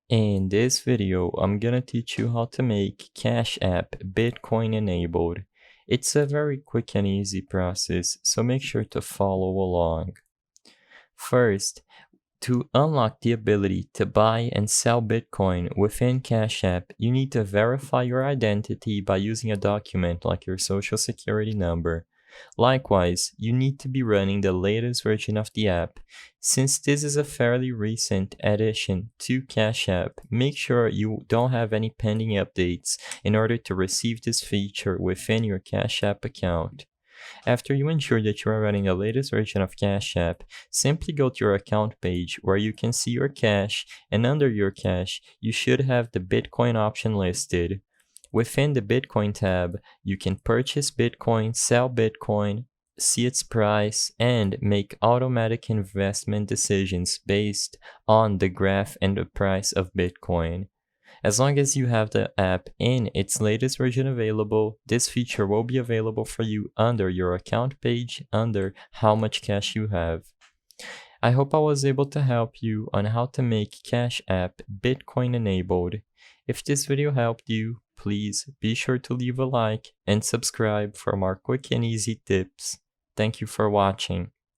In this video, I'm gonna teach you how to make Cash App Bitcoin enabled. It's a very quick and easy process, so make sure to follow along. First, to unlock the ability to buy and sell Bitcoin within Cash App, you need to verify your identity by using a document like your social security number. Likewise, you need to be running the latest version of the app. Since this is a fairly recent addition to Cash App, make sure you don't have any pending updates in order to receive this feature within your Cash App account. After you ensure that you are running the latest version of Cash App, simply go to your account page where you can see your cash, and under your cash, you should have the Bitcoin option listed. Within the Bitcoin tab, you can purchase Bitcoin, sell Bitcoin, see its price, and make automatic investment decisions based on the graph and the price of Bitcoin. As long as you have the app in its latest version available, this feature will be available for you under your account page under how much cash you have. I hope I was able to help you on how to make Cash App Bitcoin enabled. If this video helped you, please be sure to leave a like and subscribe for more quick and easy tips. Thank you for watching.